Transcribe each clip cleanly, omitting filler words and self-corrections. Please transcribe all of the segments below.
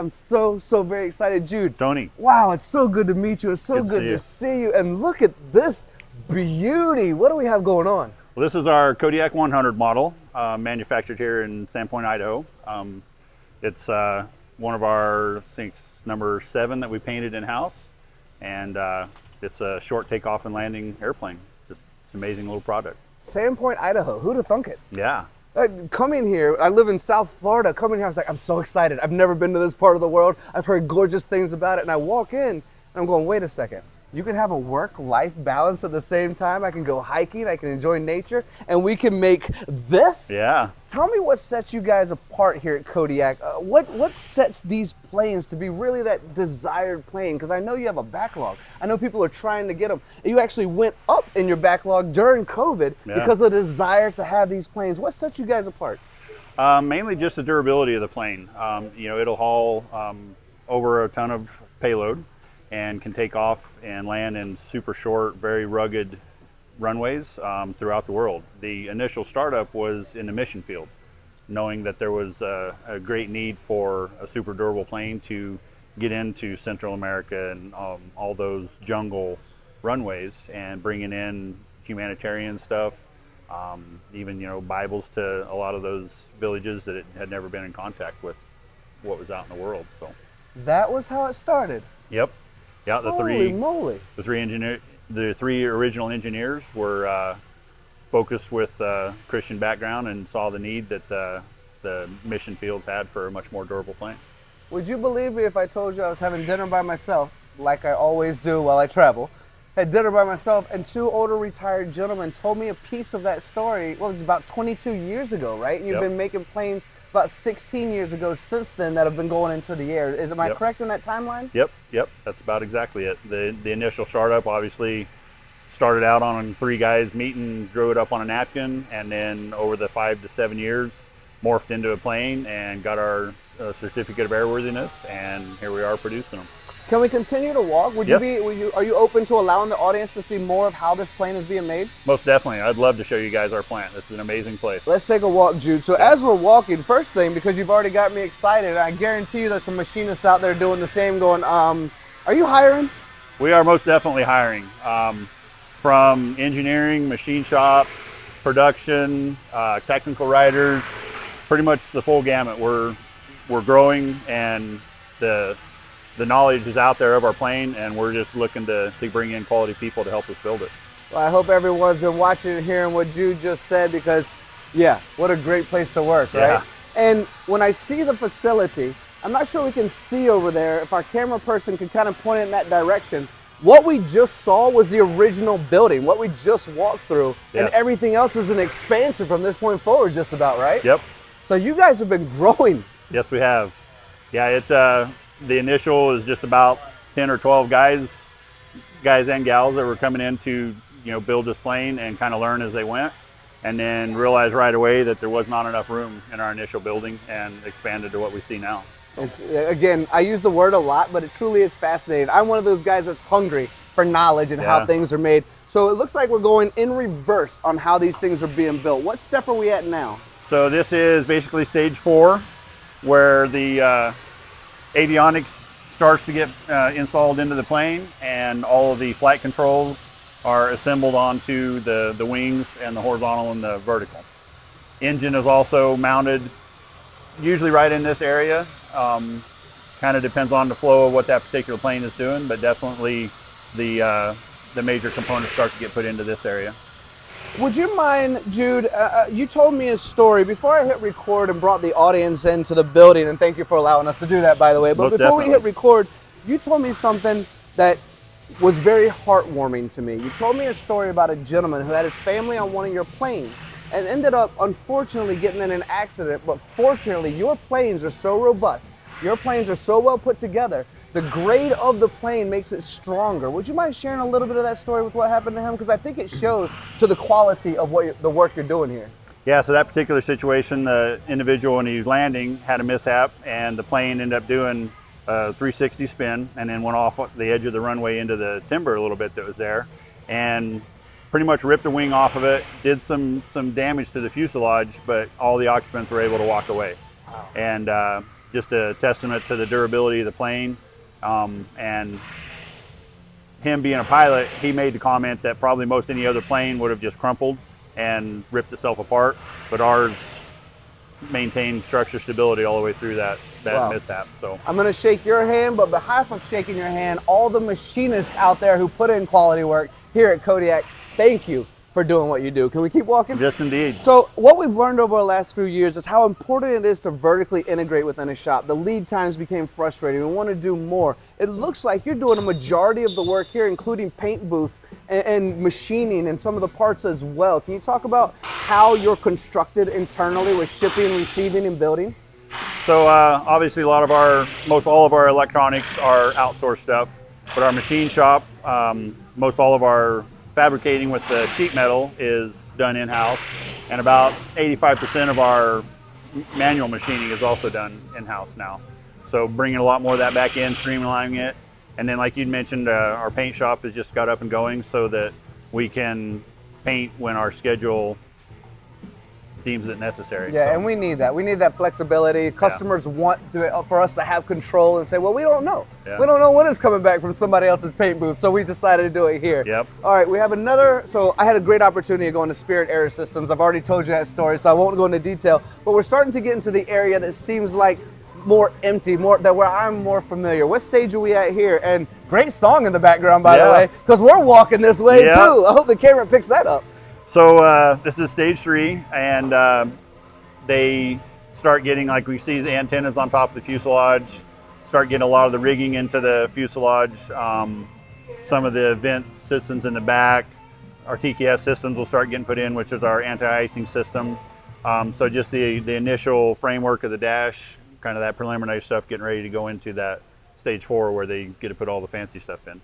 I'm so very excited. Jude. Tony. Wow, it's so good to meet you. It's so good to see you. And look at this beauty. What do we have going on? Well, this is our Kodiak 100 model, manufactured here in Sandpoint, Idaho. It's one of our, I think, number 7 that we painted in-house. And it's a short takeoff and landing airplane. Just it's an amazing little product. Sandpoint, Idaho. Who'd have thunk it? Yeah. Coming here, I live in South Florida. Coming here, I was like, I'm so excited. I've never been to this part of the world. I've heard gorgeous things about it. And I walk in, and I'm going, wait a second. You can have a work-life balance at the same time. I can go hiking, I can enjoy nature, and we can make this? Yeah. Tell me what sets you guys apart here at Kodiak. What sets these planes to be really that desired plane? Because I know you have a backlog. I know people are trying to get them. You actually went up in your backlog during COVID because of the desire to have these planes. What sets you guys apart? Mainly just the durability of the plane. You know, it'll haul over a ton of payload and can take off and land in super short, very rugged runways throughout the world. The initial startup was in the mission field, knowing that there was a great need for a super durable plane to get into Central America and all those jungle runways, and bringing in humanitarian stuff, even, you know, Bibles to a lot of those villages that had never been in contact with what was out in the world. So that was how it started. Yep. Yeah, the Holy moly. the three original engineers were focused with Christian background and saw the need that the mission fields had for a much more durable plane. Would you believe me if I told you I was having dinner by myself, like I always do while I travel? Had dinner by myself, and 2 older retired gentlemen told me a piece of that story. What was it, about 22 years ago, right? And you've been making planes about 16 years ago since then that have been going into the air. Am I correct in that timeline? Yep, that's about exactly it. The initial startup obviously started out on 3 guys meeting, drew it up on a napkin, and then over the 5 to 7 years morphed into a plane and got our certificate of airworthiness, and here we are producing them. Can we continue to walk? Would yes. Are you open to allowing the audience to see more of how this plane is being made? Most definitely. I'd love to show you guys our plant. This is an amazing place. Let's take a walk, Jude. So as we're walking, first thing, because you've already got me excited, I guarantee you there's some machinists out there doing the same going, are you hiring? We are most definitely hiring. From engineering, machine shop, production, technical writers, pretty much the full gamut. We're growing, and the knowledge is out there of our plane, and we're just looking to bring in quality people to help us build it. Well, I hope everyone's been watching and hearing what Jude just said, because, yeah, what a great place to work, right? And when I see the facility, I'm not sure we can see over there. If our camera person can kind of point in that direction, what we just saw was the original building, what we just walked through, and everything else is an expansion from this point forward, just about, right? Yep. So you guys have been growing. Yes, we have. Yeah, the initial is just about 10 or 12 guys and gals that were coming in to, you know, build this plane and kind of learn as they went, and then realized right away that there was not enough room in our initial building, and expanded to what we see now. It's, again, I use the word a lot, but it truly is fascinating. I'm one of those guys that's hungry for knowledge and how things are made. So it looks like we're going in reverse on how these things are being built. What step are we at now? So this is basically stage 4, where the avionics starts to get installed into the plane, and all of the flight controls are assembled onto the wings and the horizontal and the vertical. Engine is also mounted usually right in this area. Kind of depends on the flow of what that particular plane is doing, but definitely the major components start to get put into this area. Would you mind, Jude, you told me a story before I hit record and brought the audience into the building, and thank you for allowing us to do that, by the way, but before we hit record, you told me something that was very heartwarming to me. You told me a story about a gentleman who had his family on one of your planes and ended up, unfortunately, getting in an accident, but fortunately, your planes are so robust, your planes are so well put together, the grade of the plane makes it stronger. Would you mind sharing a little bit of that story with what happened to him? Because I think it shows to the quality of the work you're doing here. Yeah, so that particular situation, the individual when he was landing had a mishap, and the plane ended up doing a 360 spin, and then went off the edge of the runway into the timber a little bit that was there, and pretty much ripped the wing off of it, did some damage to the fuselage, but all the occupants were able to walk away. Wow. And just a testament to the durability of the plane. And him being a pilot, he made the comment that probably most any other plane would have just crumpled and ripped itself apart, but ours maintained structure stability all the way through that Wow. mishap. So I'm going to shake your hand, but behalf of shaking your hand, all the machinists out there who put in quality work here at Kodiak, thank you for doing what you do. Can we keep walking? yes, indeed. So what we've learned over the last few years is how important it is to vertically integrate within a shop. The lead times became frustrating. We want to do more. It looks like you're doing a majority of the work here, including paint booths and machining and some of the parts as well. Can you talk about how you're constructed internally with shipping, receiving, and building? So obviously most all of our electronics are outsourced stuff, but our machine shop, most all of our fabricating with the sheet metal is done in-house, and about 85% of our manual machining is also done in-house now. So bringing a lot more of that back in, streamlining it, and then like you'd mentioned, our paint shop has just got up and going so that we can paint when our schedule deems it necessary. Yeah, so. and we need that. We need that flexibility. Customers want for us to have control and say, well, we don't know. Yeah. We don't know when it's coming back from somebody else's paint booth, so we decided to do it here. Yep. All right, we have another. So I had a great opportunity of going to Spirit Air Systems. I've already told you that story, so I won't go into detail. But we're starting to get into the area that seems like more empty, where I'm more familiar. What stage are we at here? And great song in the background, by the way, because we're walking this way too. I hope the camera picks that up. So this is stage 3, and they start getting, like we see the antennas on top of the fuselage, start getting a lot of the rigging into the fuselage, some of the vent systems in the back. Our TKS systems will start getting put in, which is our anti-icing system. So just the initial framework of the dash, kind of that preliminary stuff, getting ready to go into that stage 4 where they get to put all the fancy stuff in.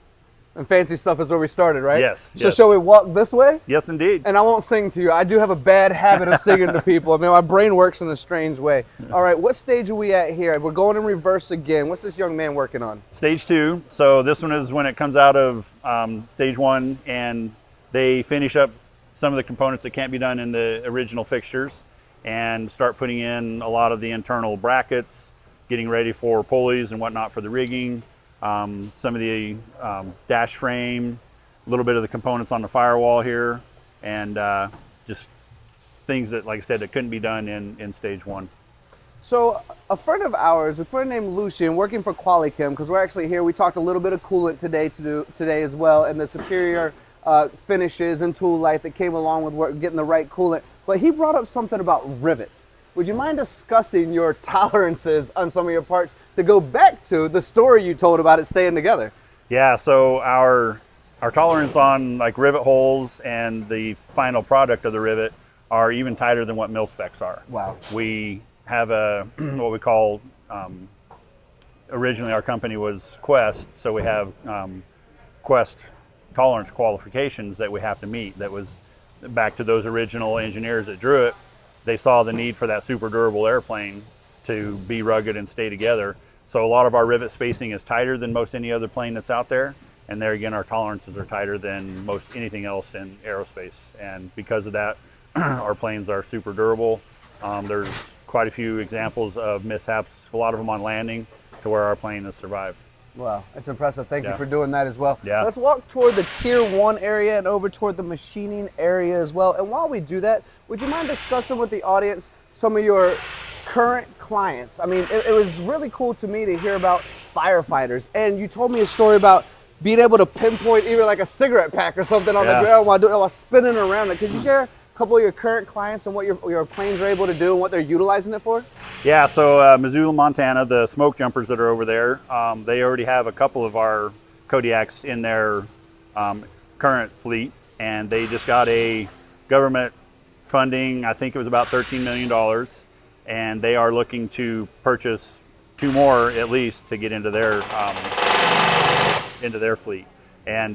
And fancy stuff is where we started, right? Yes. So shall we walk this way? Yes, indeed. And I won't sing to you. I do have a bad habit of singing to people. I mean, my brain works in a strange way. All right, what stage are we at here? We're going in reverse again. What's this young man working on? Stage 2. So this one is when it comes out of stage 1, and they finish up some of the components that can't be done in the original fixtures and start putting in a lot of the internal brackets, getting ready for pulleys and whatnot for the rigging. Some of the dash frame, a little bit of the components on the firewall here, and just things that, like I said, that couldn't be done in stage 1. So a friend of ours, a friend named Lucian, working for Qualichem, because we're actually here, we talked a little bit of coolant today as well, and the superior finishes and tool life that came along with getting the right coolant. But he brought up something about rivets. Would you mind discussing your tolerances on some of your parts to go back to the story you told about it staying together? Yeah, so our tolerance on like rivet holes and the final product of the rivet are even tighter than what mil specs are. Wow. We have what we call, originally our company was Quest, so we have Quest tolerance qualifications that we have to meet. That was back to those original engineers that drew it. They saw the need for that super durable airplane to be rugged and stay together. So a lot of our rivet spacing is tighter than most any other plane that's out there. And there again, our tolerances are tighter than most anything else in aerospace. And because of that, our planes are super durable. There's quite a few examples of mishaps, a lot of them on landing, to where our plane has survived. Wow, that's impressive. Thank you for doing that as well. Yeah. Let's walk toward the Tier 1 area and over toward the machining area as well. And while we do that, would you mind discussing with the audience some of your current clients? I mean, it was really cool to me to hear about firefighters. And you told me a story about being able to pinpoint even like a cigarette pack or something on the ground while spinning around it. Could you share a couple of your current clients and what your planes are able to do and what they're utilizing it for? Yeah, so Missoula, Montana, the smoke jumpers that are over there, they already have a couple of our Kodiaks in their current fleet, and they just got a government funding, I think it was about $13 million, and they are looking to purchase 2 more at least to get into their fleet. And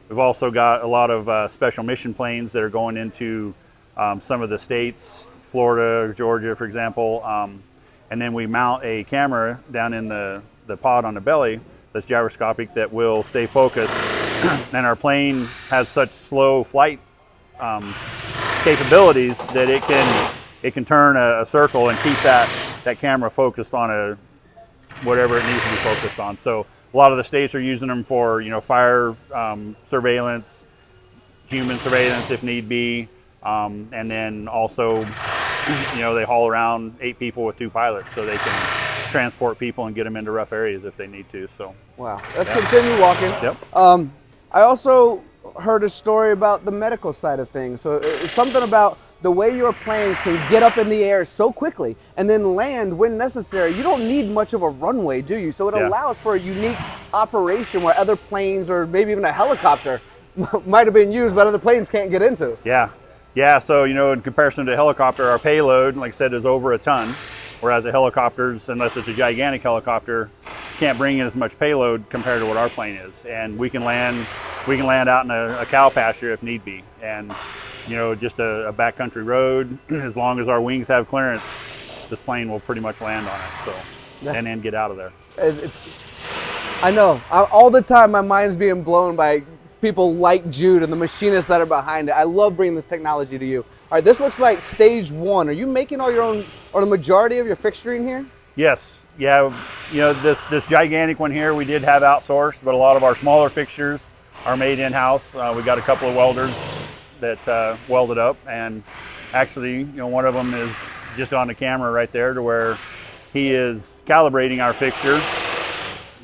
we've also got a lot of special mission planes that are going into some of the states, Florida, Georgia, for example. And then we mount a camera down in the pod on the belly that's gyroscopic that will stay focused. And our plane has such slow flight capabilities that it can turn a circle and keep that that camera focused on whatever it needs to be focused on. So a lot of the states are using them for, you know, fire surveillance, human surveillance if need be, and then also, you know, they haul around 8 people with 2 pilots so they can transport people and get them into rough areas if they need to. So wow, let's continue walking. Yep. I also heard a story about the medical side of things. So it's something about the way your planes can get up in the air so quickly and then land when necessary. You don't need much of a runway, do you? So it allows for a unique operation where other planes or maybe even a helicopter might have been used, but other planes can't get into. Yeah, so, you know, in comparison to a helicopter, our payload, like I said, is over a ton, whereas a helicopter's, unless it's a gigantic helicopter, can't bring in as much payload compared to what our plane is. And we can land out in a cow pasture if need be. And, you know, just a backcountry road, as long as our wings have clearance, this plane will pretty much land on it. So, and then get out of there. I know, all the time my mind's being blown by people like Jude and the machinists that are behind it. I love bringing this technology to you. All right, this looks like stage 1. Are you making all your own, or the majority of your fixturing here? Yes, yeah, you know, this gigantic one here we did have outsourced, but a lot of our smaller fixtures are made in-house. We got a couple of welders that welded up, and actually, you know, one of them is just on the camera right there to where he is calibrating our fixture,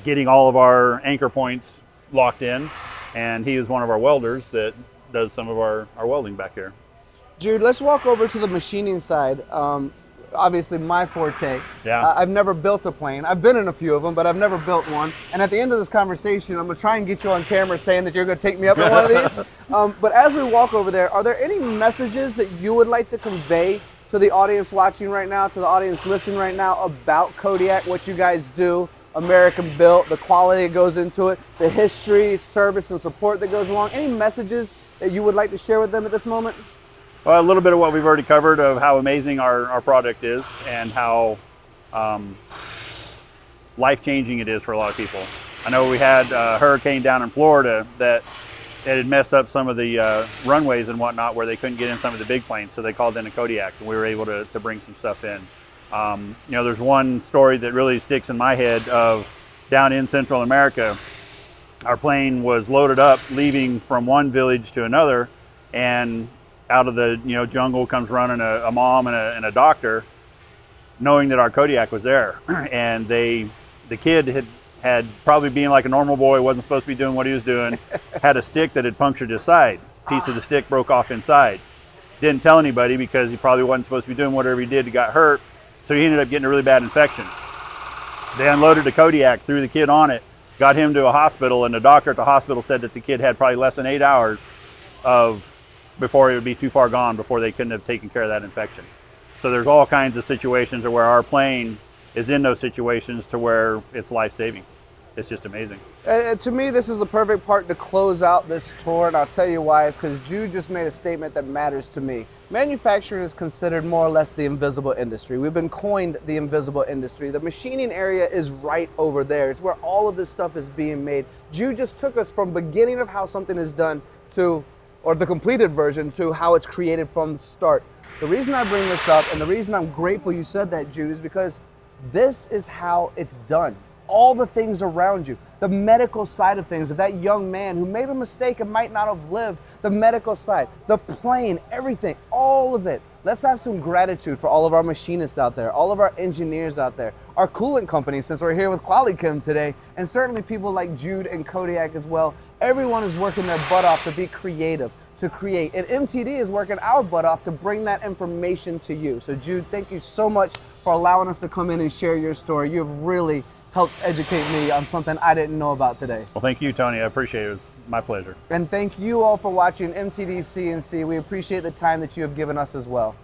getting all of our anchor points locked in, and he is one of our welders that does some of our welding back here. Jude, let's walk over to the machining side. Obviously my forte. Yeah. I've never built a plane. I've been in a few of them, but I've never built one. And at the end of this conversation, I'm gonna try and get you on camera saying that you're gonna take me up in one of these. But as we walk over there, are there any messages that you would like to convey to the audience watching right now, to the audience listening right now about Kodiak, what you guys do, American built, the quality that goes into it, the history, service, and support that goes along? Any messages that you would like to share with them at this moment? Well, a little bit of what we've already covered of how amazing our product is and how life-changing it is for a lot of people. I know we had a hurricane down in Florida that had messed up some of the runways and whatnot where they couldn't get in some of the big planes, so they called in a Kodiak and we were able to bring some stuff in. You know, there's one story that really sticks in my head of down in Central America, our plane was loaded up leaving from one village to another, and out of the jungle comes running a mom and a doctor, knowing that our Kodiak was there. And the kid had probably being like a normal boy, wasn't supposed to be doing what he was doing, had a stick that had punctured his side. Piece of the stick broke off inside. Didn't tell anybody because he probably wasn't supposed to be doing whatever he did. He got hurt, so he ended up getting a really bad infection. They unloaded the Kodiak, threw the kid on it, got him to a hospital, and the doctor at the hospital said that the kid had probably less than 8 hours before it would be too far gone before they couldn't have taken care of that infection. So there's all kinds of situations where our plane is in those situations to where it's life-saving. It's just amazing. To me, this is the perfect part to close out this tour, and I'll tell you why. It's because Jude just made a statement that matters to me. Manufacturing is considered more or less the invisible industry. We've been coined the invisible industry. The machining area is right over there. It's where all of this stuff is being made. Jude just took us from beginning of how something is done to, or the completed version, to how it's created from the start. The reason I bring this up, and the reason I'm grateful you said that, Jude, is because this is how it's done. All the things around you, the medical side of things, of that young man who made a mistake and might not have lived, the medical side, the plane, everything, all of it. Let's have some gratitude for all of our machinists out there, all of our engineers out there, our coolant companies, since we're here with Qualichem today, and certainly people like Jude and Kodiak as well. Everyone is working their butt off to be creative, to create, and MTD is working our butt off to bring that information to you. So Jude, thank you so much for allowing us to come in and share your story. You have really helped educate me on something I didn't know about today. Well, thank you, Tony. I appreciate it. It's my pleasure. And thank you all for watching MTDCNC. We appreciate the time that you have given us as well.